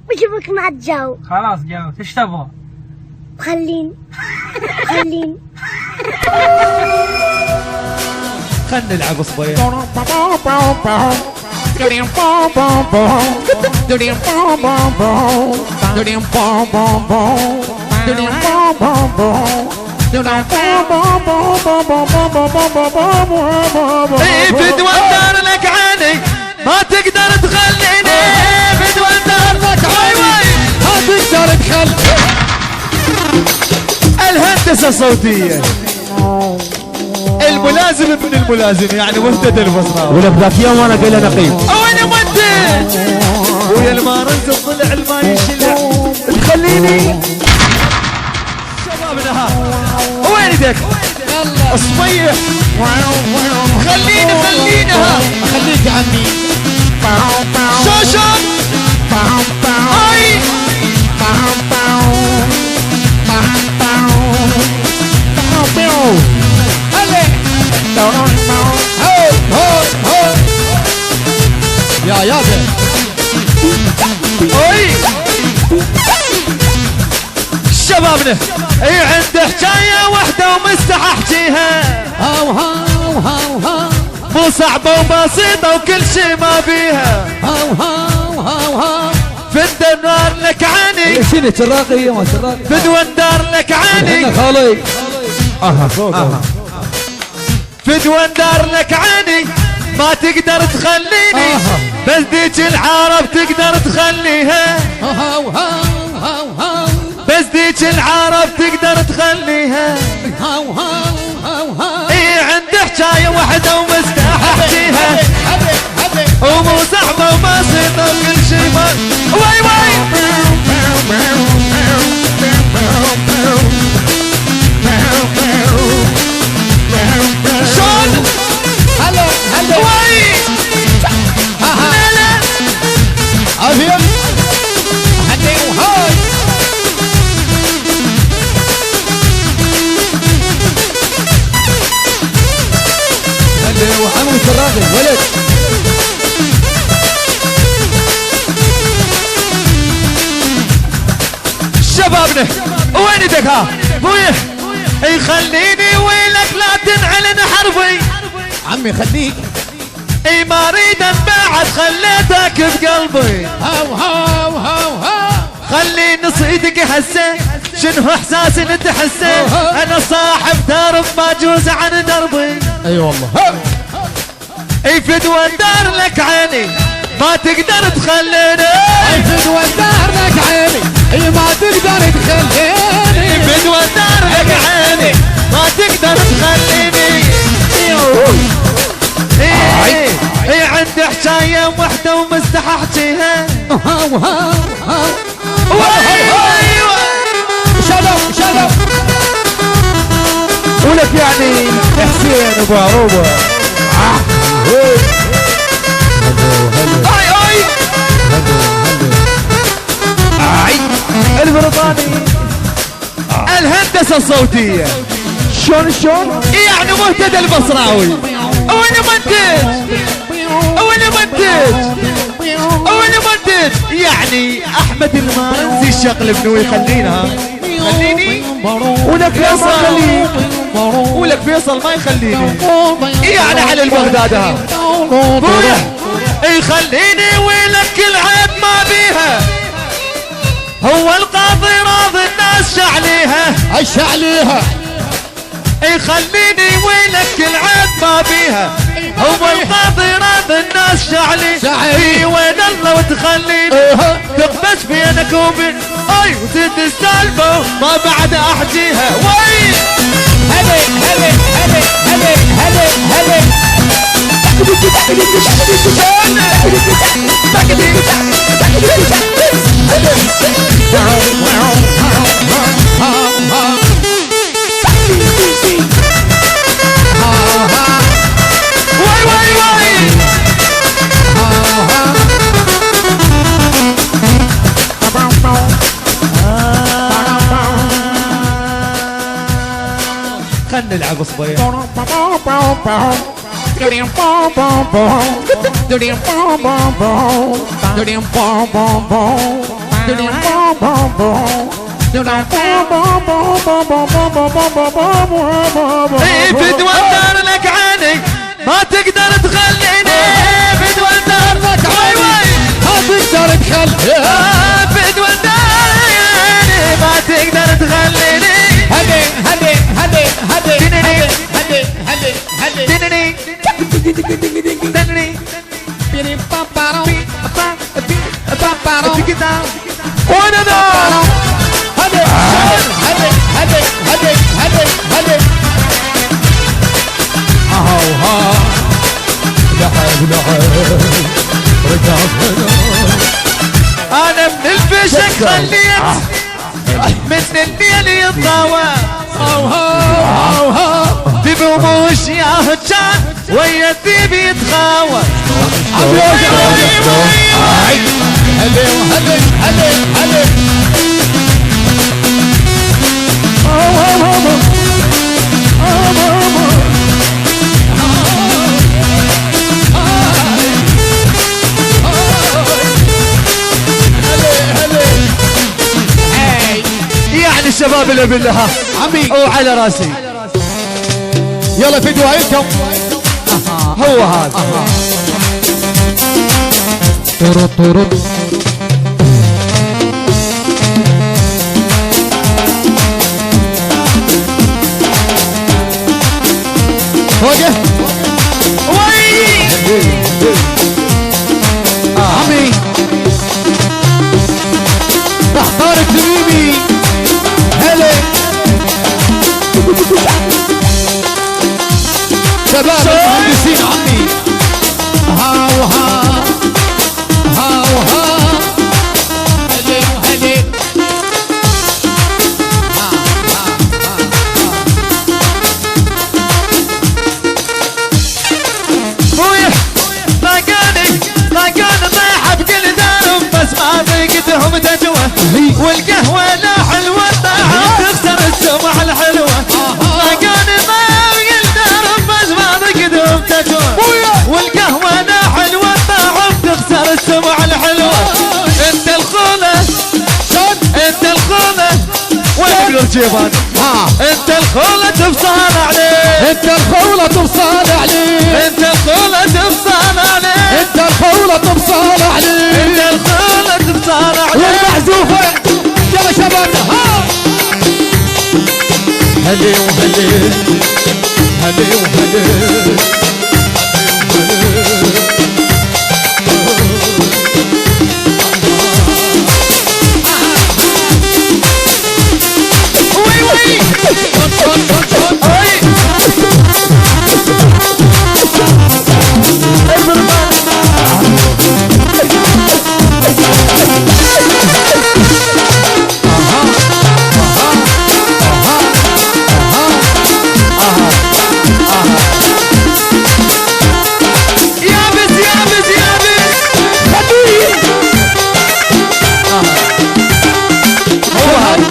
بجيبك مع الجو. خلاص جاوبت، ايش تبغى؟ خليني. خلنا نلعب صبية. بدوى الدار لك عيني ما تقدر تخليني، بدوى الدار لك عيني ما تقدر تخليني. الهندسة الصوتية الملازم ابن الملازم يعني مهتدى البصراوي. ولك ذاك يوم وانا قايل نقيب وين مدت ويا المارنز الضلع الما يشلع تخليني. شبابنا ها وين يدك اصبيح خلينا ها خليك يا عمي. شوشن اي يا يابا اي شبابنا اي عنده حكايه واحده ومستح احكيها. هاو هاو هاو هاو مو صعبه وبسيطه وكل شي ما بيها. هاو هاو هاو هاو فدوى الدار لك عيني شنو شراقي ما شراقي فدوى الدار لك عيني انا خالي فدوى الدار لك عيني ما تقدر تخليني، بس ديك العرب تقدر تخليها. هاو هاو هاو هاو بس ديك العرب تقدر تخليها. هاو هاو هاو هاو اي عنده حكايه واحده ومستح احكيها، ومو صعبه وبسيطه وكل شي ما واي واي. شلون هلا هلا واي لا لا ابيض هدي وهاي هلا وحمو شراقي ولد شبابنا وين يدك ها بويه يخليني ويلك لا تنعلن حرفي. عمي خليك. اي ما اريد انبعد خليتك بقلبي. هاو هاو هاو هاو خلي نصيدك حسه شنو احساسي اللي تحسه. انا صاحب درب ما جوز عن دربي. اي والله اي فدوى الدار لك عيني ما تقدر تخليني. اي فدوى الدار لك عيني اي ما تقدر تخليني. فدوى الدار لك عيني ما تقدر تخليني. اي عندي حكايه واحده ومستح احكيها. هاو هاو هاو شلب ولك يعني حسين ابو عروبه اي البريطاني الهندسه الصوتيه شلون يعني مهتدى البصراوي. وين مدت يعني احمد المارنزي الشغل بنو يخلينا خليني. ولك فيصل خليك ولك فيصل ما يخليني يعني على البغداد ها يخليني ولك العيب ما بيها. هو القاضي راضي الناس شعليها الشعليها. يخليني ولك العيب ما بيها. هو القاضي راضي الناس شعلي. وين الله وتخليني تقبس بينك وبين اي وزيد السالفه ما بعد احجيها. وي هلي هلي هلي هلي هلي خلنا نلعب صبية. فدوى الدار لك عيني ما تقدر تخليني فدوى الدار لك عيني ما تقدر تخليني فدوى الدار عيني ما تقدر تخليني هدي هدي هدي هدي هدي هدي هدي دنني دنني بيري بابارو بابارو وانا ذا هدي هدي هدي هدي هدي هدي اهو ها لعب لعب رجعت انا من الفشك خليت مثل الليل يطاوى ذيب وموش يا هجان ويا الذيب يتخاوى هدي هدي هدي هدي يعني الشباب اللي بالله عمي وعلى راسي يلا في دعايتكم هو هذا طرط طرط فوقه وي عمي تختار تريبي هلا شباب المهندسين عمي ها وها ها وها هلا وهلا خويا لاقاني طايحة بكل دارهم بس ما ضيقتهم تجوى والقهوة لا حلوة طاحت تخسر السمع الحلوة لاقاني بكل دارهم بس ما ضيقتهم تجوى والقهوة لا حلوة طاحت تخسر السمع الحلوة انت الخولة انت الخولة وين جيبان انت الخولة تفصل عليه انت الخولة تفصل عليه انت الخولة تفصل عليه انت الخولة تفصل عليه انت الخولة تفصل عليه والمعزوفة يلا شباب ها هلي وهلي هلي وهلي وي وي يابس يابس يابس هو هذا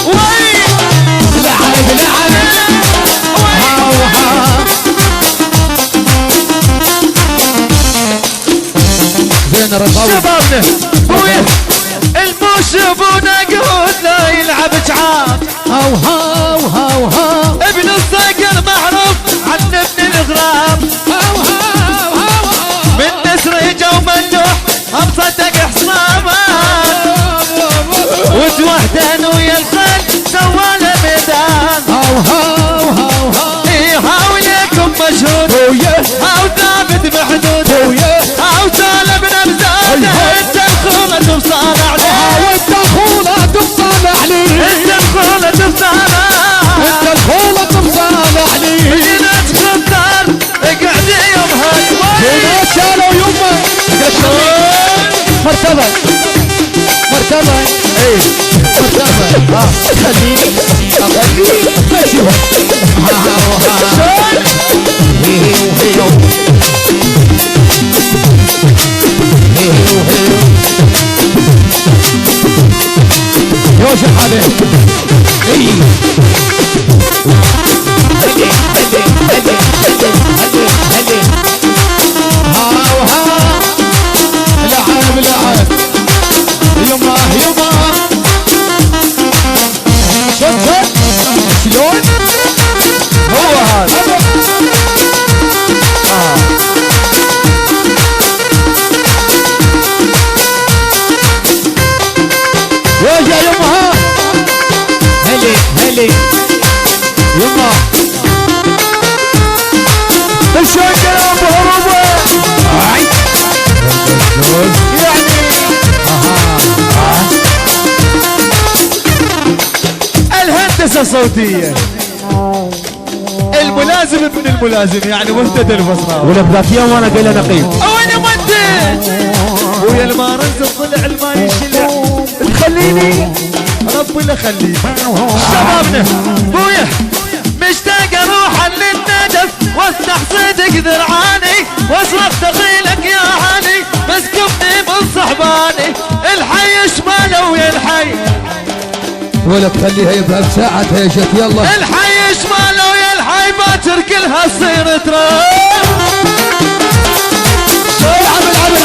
وي لعب لعب ها وها زين الرضاوي شبابنا بويا الموش ابونا قهود لا يلعب جعاب هاو هاو هاو هاو ابن الصقر معروف عن ابن الغراب هاو هاو هاو من نسرجة ومندوح مصدق حصابه وتوحدن ويا الخل سواله ميدان هاو هاو هاو هاو ايه هاوليكم مشهود هاو ثابت محدود هاو سالم نبزاد انت الخولة تفصل عليه انت الخولة تفصل عليه انت الخولة تفصل انت الخولة تفصل عليه جينا تخطر اقعد يوم هاي هنا شالوا يمه مرتبة مرتبة ايه مرتبة خليني ماشي يا شحاده ايه هدي هدي هدي هدي هدي هدي ها وها لعب لعب هندسة صوتية. الملازم ابن الملازم يعني مهتدى البصراوي. ولك يوم وانا قايل نقيب وانا مدد ويا المارنز طلع الماء يشلع تخليني ربي لا خليني. شبابنا بويا مشتاق اروح للنجف وافتح صدق ذرعاني واصرخ دخيلك يا هاني بس كفني من صحباني الحي شماله ويا الحي ولك خليها يبقى بساعتها يا شيخ يلا. الحي شماله ويا الحي باكر كلها تصير تراب.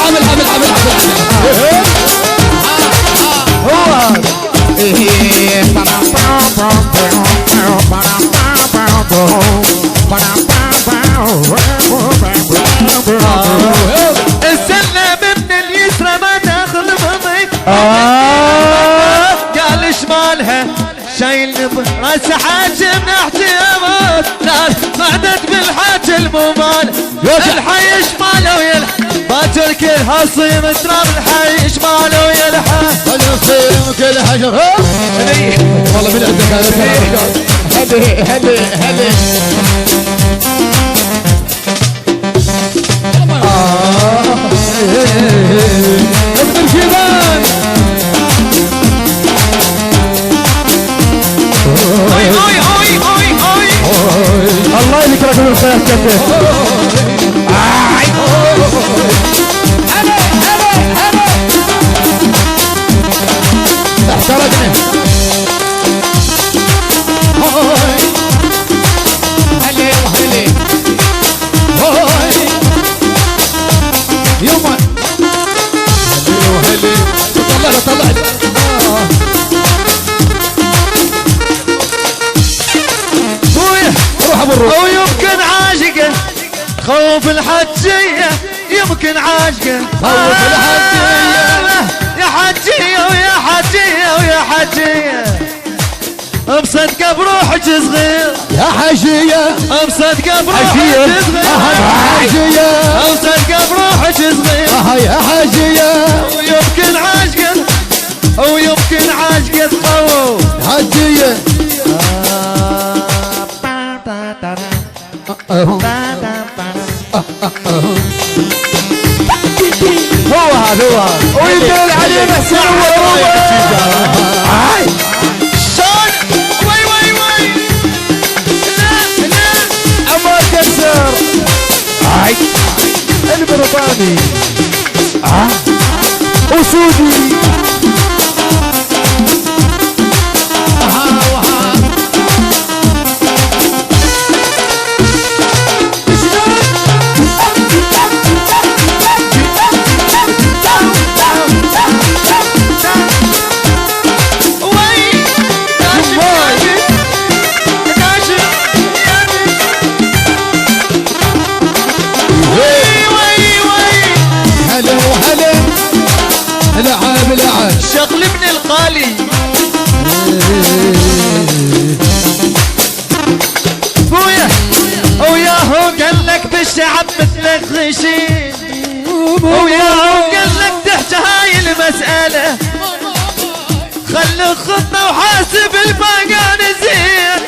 عمل هو هذا السلم من اليسرى ما تاخذ مضي قال شمالها شايل براس حاجم احتيامات ناس قعدت بالحاج الممال الحي شماله ويا الحي باكر كلها صيم تراب الحي شماله ويا الحي صيم كل حجر والله من عندك هلي ابن الجبال الله يذكرك من الخير كتف. احترقنا يوما طلع بويا روح ابو الروح. ويمكن عاشقه خوف الحجيه يمكن عاشقه خوف الحجية. يا حجيه ويا حجيه ويا حجيه مصدقه بروحك صغير يا حجية مصدقه بروحك حجية صغير حجية مصدقه بروحك صغير يا حجية ويمكن عاشقه ويمكن عاشقه خوف حجية هو هذا ويدل علينا سوا شلون وي لا اما كسر البريطاني اسودي لعب شغل ابن القالي بويا وياهو قال لك بالشعب مثلك غشيم وياهو قال لك تحكي هاي المسألة خلي خطة وحاسب الباقان زين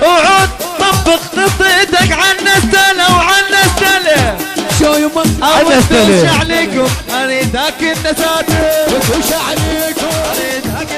وعود طبق خطتك عن نستلة وعن نستلة شو يما أود عليكم أريدك النساتة وش عليكم أريدك